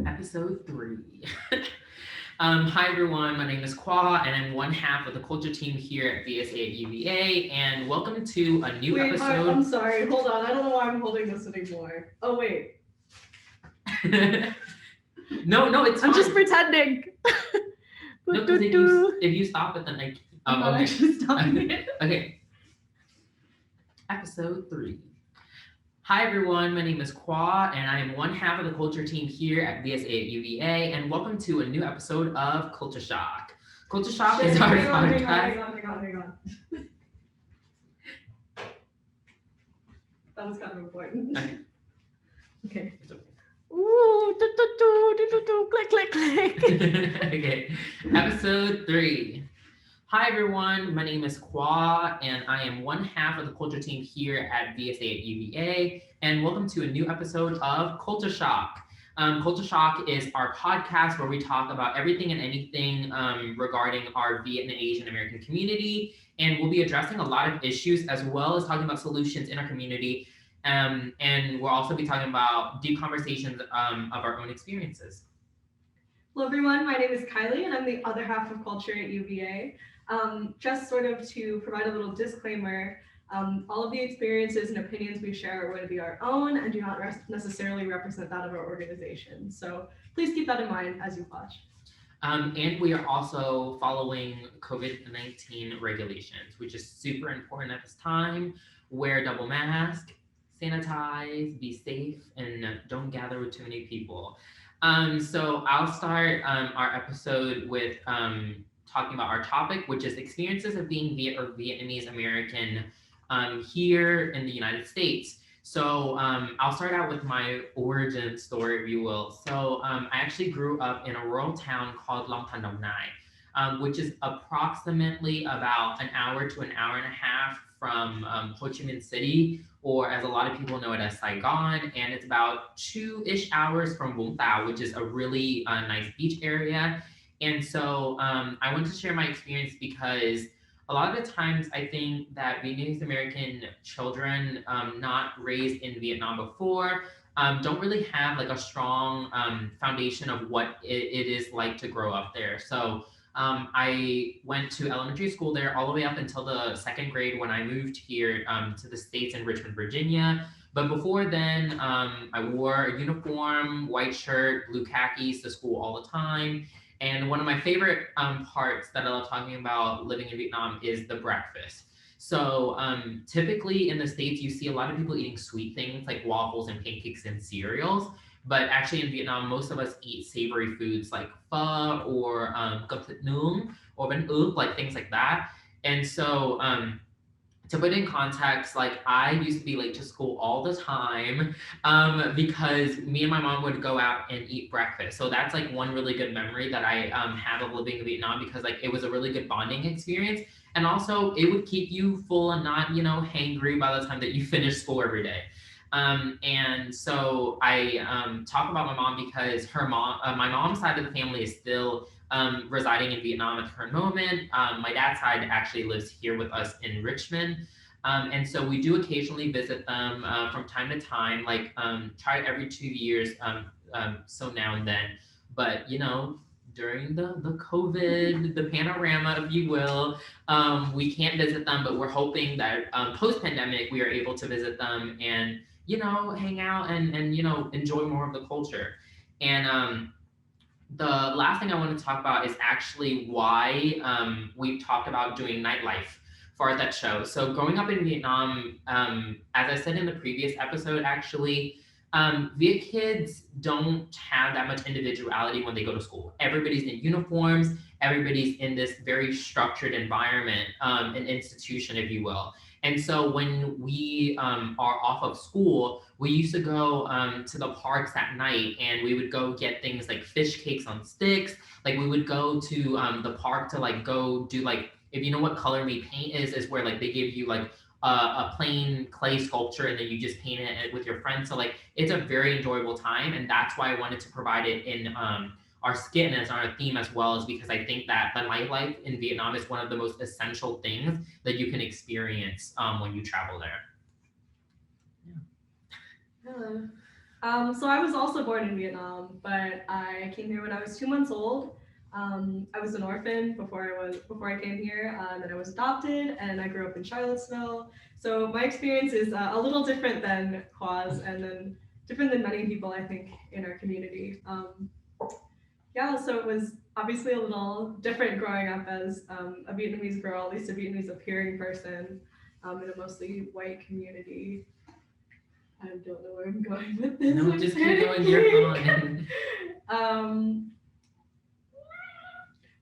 Episode 3. Hi everyone, my name is Kwa, and I'm one half of the culture team here at VSA at UVA, and welcome to a new Wait, episode. I'm sorry. Hold on. I don't know why I'm holding this anymore. Oh wait, No, it's fine. I'm just pretending. No, because if you stop it, then I. I'm not okay. actually stopping it. Okay. Episode 3. Hi everyone, my name is Kwa, and I am one half of the culture team here at VSA at UVA, and welcome to a new episode of Culture Shock. Culture Shock is our podcast. Hang on. That was kind of important. Okay. It's okay. Ooh, click. Okay, episode 3. Hi everyone, my name is Kwa, and I am one half of the culture team here at VSA at UVA, and welcome to a new episode of Culture Shock. Culture Shock is our podcast where we talk about everything and anything regarding our Vietnamese and American community, and we'll be addressing a lot of issues as well as talking about solutions in our community, and we'll also be talking about deep conversations of our own experiences. Hello everyone, my name is Kylie, and I'm the other half of culture at UVA. Just sort of to provide a little disclaimer, all of the experiences and opinions we share are going to be our own and do not necessarily represent that of our organization. So please keep that in mind as you watch. And we are also following COVID-19 regulations, which is super important at this time. Wear double mask, sanitize, be safe, and don't gather with too many people. So I'll start our episode with talking about our topic, which is experiences of being Vietnamese American here in the United States. So I'll start out with my origin story, if you will. So I actually grew up in a rural town called Long Tan Dong Nai, which is approximately about an hour to an hour and a half from Ho Chi Minh City, or as a lot of people know it as Saigon, and it's about 2-ish hours from Vũng Tàu, which is a really nice beach area. And so I want to share my experience because a lot of the times I think that Vietnamese American children not raised in Vietnam before don't really have like a strong foundation of what it is like to grow up there. So I went to elementary school there all the way up until the second grade when I moved here to the States in Richmond, Virginia. But before then, I wore a uniform, white shirt, blue khakis to school all the time. And one of my favorite parts that I love talking about living in Vietnam is the breakfast. So typically in the States, you see a lot of people eating sweet things like waffles and pancakes and cereals. But actually in Vietnam, most of us eat savory foods like pho or cơm thịt nướng or bánh ướt, like things like that. And so to put in context, like I used to be late to school all the time because me and my mom would go out and eat breakfast. So that's like one really good memory that I have of living in Vietnam, because like it was a really good bonding experience. And also it would keep you full and not, hangry by the time that you finish school every day. And so I talk about my mom because my mom's side of the family is still residing in Vietnam at the current moment. My dad's side actually lives here with us in Richmond. And so we do occasionally visit them from time to time, like try every 2 years, so now and then. But, during the COVID, the panorama, if you will, we can't visit them, but we're hoping that post-pandemic, we are able to visit them and, hang out and enjoy more of the culture. And the last thing I want to talk about is actually why we've talked about doing nightlife for that show. So growing up in Vietnam, as I said in the previous episode, actually, Viet kids don't have that much individuality when they go to school. Everybody's in uniforms. Everybody's in this very structured environment, an institution, if you will. And so when we are off of school, we used to go to the parks at night, and we would go get things like fish cakes on sticks. Like we would go to the park to like go do like, if you know what Color Me Paint is where like they give you like a plain clay sculpture and then you just paint it with your friends. So like it's a very enjoyable time, and that's why I wanted to provide it in our skit and as our theme as well, is because I think that the nightlife in Vietnam is one of the most essential things that you can experience when you travel there. Hello. So I was also born in Vietnam, but I came here when I was 2 months old. I was an orphan before I came here, and then I was adopted, and I grew up in Charlottesville. So my experience is a little different than Quaz, and then different than many people I think in our community. Yeah, so it was obviously a little different growing up as a Vietnamese girl, at least a Vietnamese appearing person, in a mostly white community. I don't know where I'm going with this. No, I'm just keep trying to going. You're think. fine.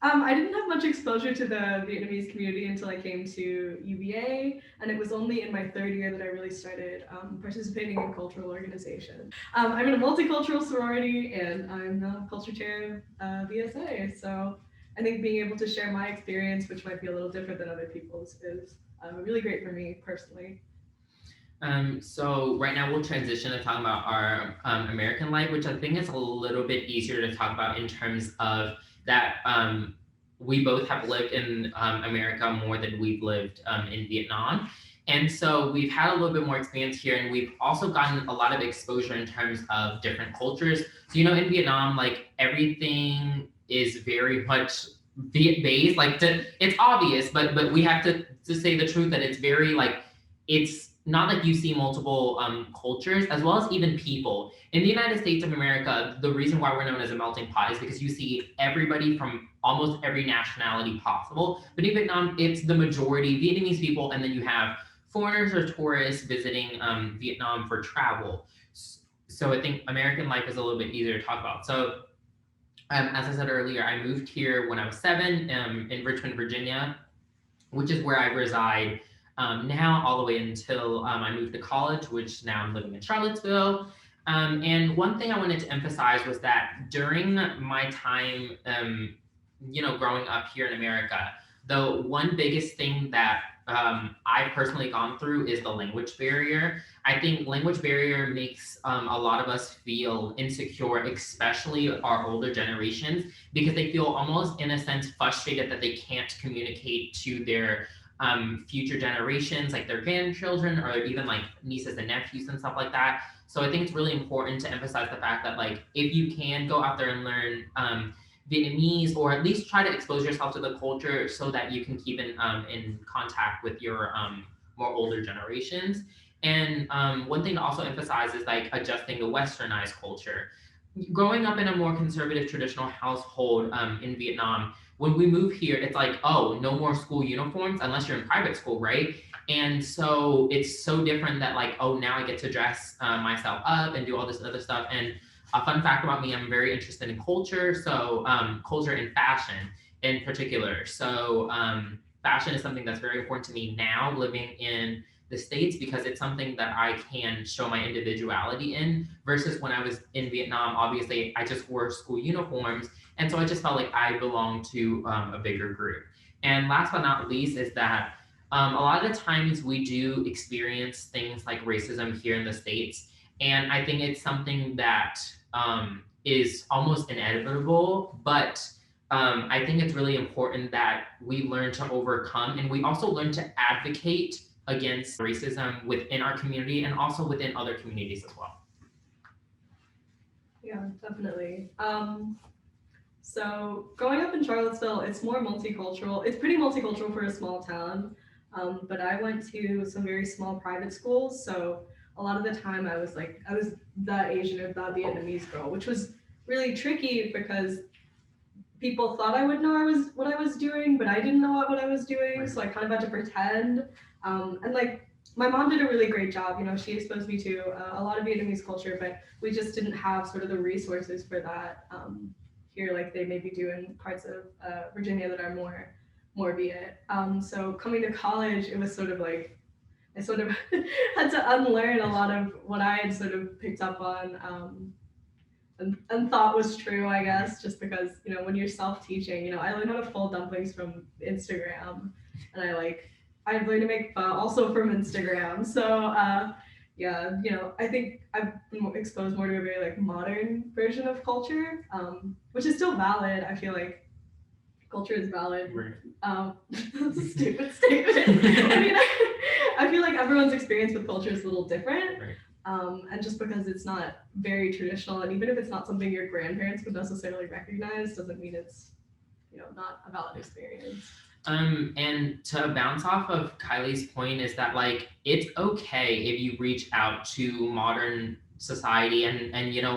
um, I didn't have much exposure to the Vietnamese community until I came to UVA, and it was only in my third year that I really started participating in cultural organizations. I'm in a multicultural sorority, and I'm the culture chair of VSA. So I think being able to share my experience, which might be a little different than other people's, is really great for me personally. So right now we'll transition to talking about our American life, which I think is a little bit easier to talk about in terms of that we both have lived in America more than we've lived in Vietnam. And so we've had a little bit more experience here, and we've also gotten a lot of exposure in terms of different cultures. So, in Vietnam, like everything is very much Viet based. It's obvious, but we have to say the truth that it's very like it's not like you see multiple cultures as well as even people. In the United States of America, the reason why we're known as a melting pot is because you see everybody from almost every nationality possible. But in Vietnam, it's the majority Vietnamese people, and then you have foreigners or tourists visiting Vietnam for travel. So I think American life is a little bit easier to talk about. So as I said earlier, I moved here when I was 7 in Richmond, Virginia, which is where I reside now all the way until I moved to college, which now I'm living in Charlottesville. And one thing I wanted to emphasize was that during my time, growing up here in America, the one biggest thing that I've personally gone through is the language barrier. I think language barrier makes a lot of us feel insecure, especially our older generations, because they feel almost in a sense frustrated that they can't communicate to their future generations, like their grandchildren or even like nieces and nephews and stuff like that. So I think it's really important to emphasize the fact that like if you can go out there and learn Vietnamese, or at least try to expose yourself to the culture so that you can keep in contact with your more older generations. And one thing to also emphasize is like adjusting to westernized culture. Growing up in a more conservative traditional household in Vietnam, when we move here, it's like, oh, no more school uniforms unless you're in private school, right? And so it's so different that like, oh, now I get to dress myself up and do all this other stuff. And a fun fact about me, I'm very interested in culture, so culture and fashion in particular. So fashion is something that's very important to me now living in the States, because it's something that I can show my individuality in, versus when I was in Vietnam, obviously I just wore school uniforms. And so I just felt like I belonged to a bigger group. And last but not least is that a lot of the times we do experience things like racism here in the States. And I think it's something that is almost inevitable, but I think it's really important that we learn to overcome, and we also learn to advocate against racism within our community and also within other communities as well. Yeah, definitely. So growing up in Charlottesville, it's more multicultural. It's pretty multicultural for a small town. But I went to some very small private schools, so a lot of the time I was the Asian or the Vietnamese girl, which was really tricky because people thought I would know what I was doing, but I didn't know what I was doing, so I kind of had to pretend. And like my mom did a really great job. She exposed me to a lot of Vietnamese culture, but we just didn't have sort of the resources for that here, like they maybe do in parts of Virginia that are more Viet. So coming to college, it was sort of like I sort of had to unlearn a lot of what I had sort of picked up on and thought was true, I guess, just because, when you're self-teaching, I learned how to fold dumplings from Instagram, and I learned to make pho also from Instagram. So yeah, I think I've been exposed more to a very like modern version of culture, which is still valid. I feel like culture is valid. Right. That's a stupid statement. I mean, I feel like everyone's experience with culture is a little different. Right. And just because it's not very traditional, and even if it's not something your grandparents would necessarily recognize, doesn't mean it's, not a valid experience. And to bounce off of Kylie's point is that like it's okay if you reach out to modern society and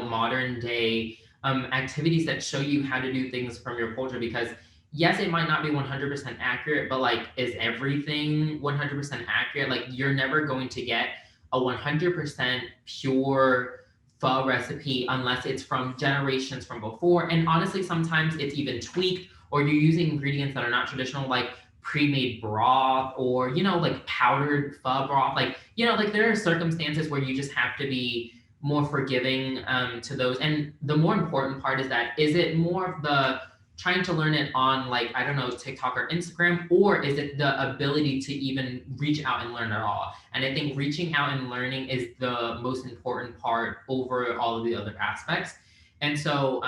modern day activities that show you how to do things from your culture, because yes, it might not be 100% accurate, but like is everything 100% accurate? Like you're never going to get a 100% pure pho recipe unless it's from generations from before, and honestly sometimes it's even tweaked, or you're using ingredients that are not traditional, like pre-made broth, or like powdered pho broth, like like there are circumstances where you just have to be more forgiving to those. And the more important part is that, is it more of the trying to learn it on, like, I don't know, TikTok or Instagram, or is it the ability to even reach out and learn at all? And I think reaching out and learning is the most important part over all of the other aspects. And so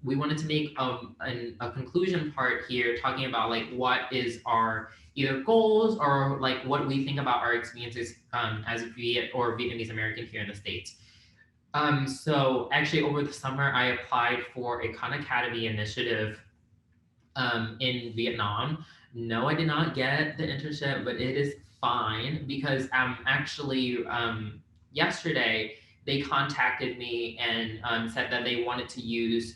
we wanted to make a conclusion part here, talking about like what is our either goals or like what we think about our experiences as Viet or Vietnamese American here in the States. So actually over the summer, I applied for a Khan Academy initiative in Vietnam. No, I did not get the internship, but it is fine because actually yesterday they contacted me and said that they wanted to use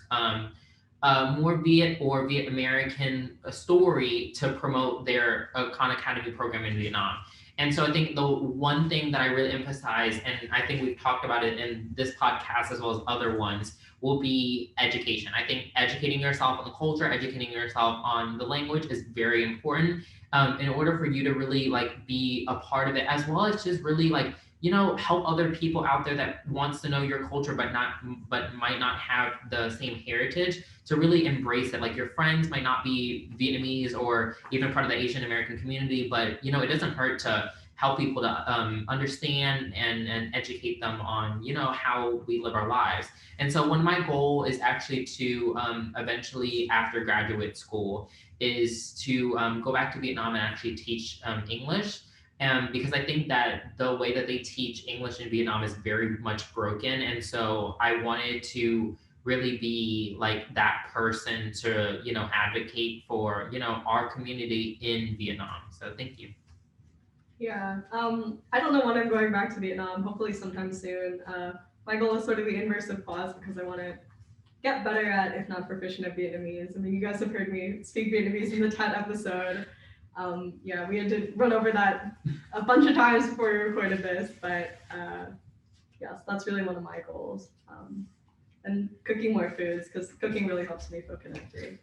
more Viet or Viet-American story to promote their Khan Academy program in Vietnam. And so I think the one thing that I really emphasize, and I think we've talked about it in this podcast as well as other ones, will be education. I think educating yourself on the culture, educating yourself on the language is very important in order for you to really like be a part of it, as well as just really like help other people out there that wants to know your culture but might not have the same heritage, to really embrace it. Like your friends might not be Vietnamese or even part of the Asian American community, but it doesn't hurt to help people to understand and educate them on how we live our lives. And so one of my goal is actually to eventually after graduate school is to go back to Vietnam and actually teach English. Because I think that the way that they teach English in Vietnam is very much broken. And so I wanted to really be like that person to, advocate for, our community in Vietnam. So thank you. Yeah. I don't know when I'm going back to Vietnam. Hopefully sometime soon. My goal is sort of the inverse of pause because I want to get better at, if not proficient at Vietnamese. I mean, you guys have heard me speak Vietnamese in the Tet episode. Yeah, we had to run over that a bunch of times before we recorded this, but yes, that's really one of my goals. And cooking more foods, because cooking really helps me feel connected.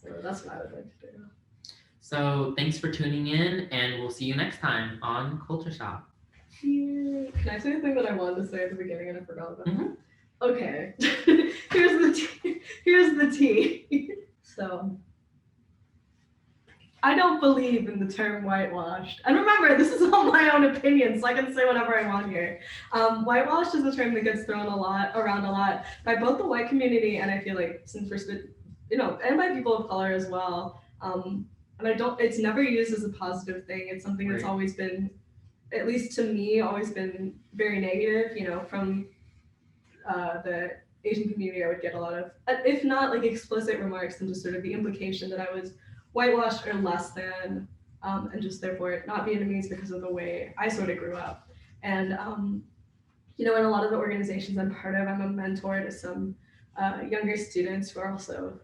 So that's what I would like to do. So thanks for tuning in, and we'll see you next time on Culture Shock. Can I say the thing that I wanted to say at the beginning and I forgot about? Mm-hmm. Okay, here's the tea. So, I don't believe in the term whitewashed. And remember, this is all my own opinion, so I can say whatever I want here. Whitewashed is a term that gets thrown around a lot by both the white community, and I feel like since we're, and by people of color as well. And it's never used as a positive thing. It's something that's always been, at least to me, always been very negative. From the Asian community, I would get a lot of, if not like explicit remarks, and just sort of the implication that I was whitewashed or less than, and just therefore not Vietnamese because of the way I sort of grew up. And in a lot of the organizations I'm part of, I'm a mentor to some younger students who are also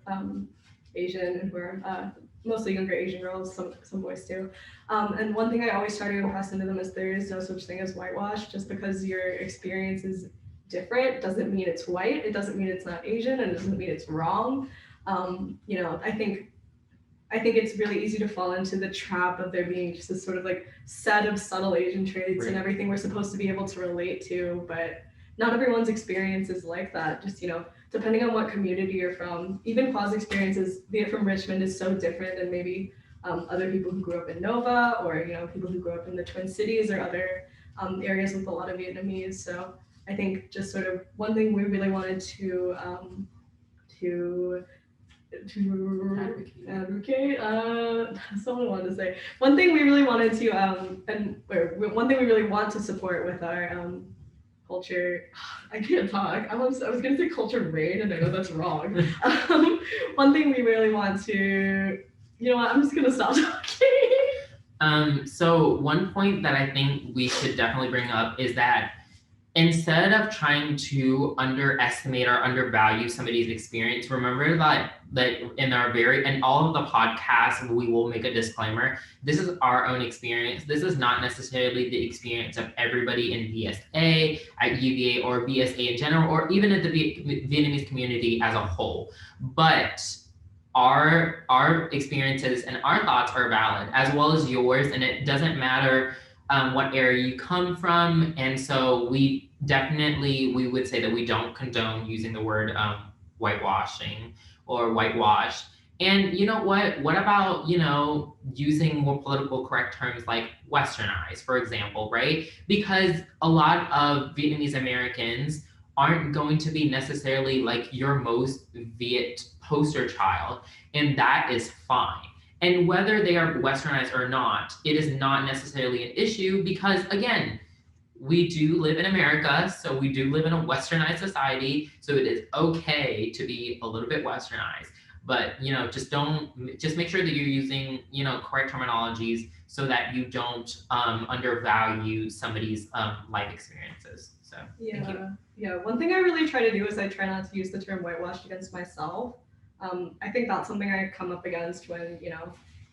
Asian and who are mostly younger Asian girls, some boys too. And one thing I always try to impress into them is there is no such thing as whitewash. Just because your experience is different doesn't mean it's white. It doesn't mean it's not Asian, and it doesn't mean it's wrong. I think it's really easy to fall into the trap of there being just this sort of like set of subtle Asian traits and everything we're supposed to be able to relate to, but not everyone's experience is like that. Just, depending on what community you're from, even Pa's experiences, be it from Richmond, is so different than maybe other people who grew up in Nova, or, people who grew up in the Twin Cities or other areas with a lot of Vietnamese. So I think just sort of one thing we really wanted to advocate. Someone wanted to say one thing we really wanted to one thing we really want to support with our culture. I can't talk. I was gonna say culture raid, and I know that's wrong. One thing we really want to, you know what? I'm just gonna stop talking. So one point that I think we should definitely bring up is that instead of trying to underestimate or undervalue somebody's experience, remember that in all of the podcasts, we will make a disclaimer. This is our own experience. This is not necessarily the experience of everybody in VSA, at UVA, or VSA in general, or even at the Vietnamese community as a whole. But our experiences and our thoughts are valid, as well as yours, and it doesn't matter what area you come from. And so we would say that we don't condone using the word whitewashing or whitewash. And you know what about, using more political correct terms like westernized, for example, right? Because a lot of Vietnamese Americans aren't going to be necessarily like your most Viet poster child, and that is fine. And whether they are westernized or not, it is not necessarily an issue because, again, we do live in America, so we do live in a westernized society, so it is okay to be a little bit westernized. But just make sure that you're using correct terminologies so that you don't undervalue somebody's life experiences. So thank you. Yeah. One thing I really try to do is I try not to use the term whitewashed against myself. I think that's something I come up against when,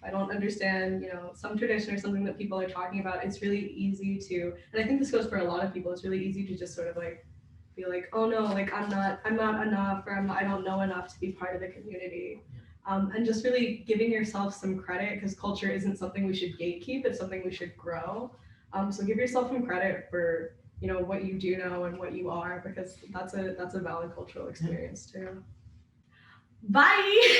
I don't understand, some tradition or something that people are talking about. It's really easy to, and I think this goes for a lot of people, it's really easy to just sort of like be like, oh no, like I'm not enough, or I don't know enough to be part of the community. And just really giving yourself some credit, because culture isn't something we should gatekeep, it's something we should grow. So give yourself some credit for, what you do know and what you are, because that's a valid cultural experience too. Bye.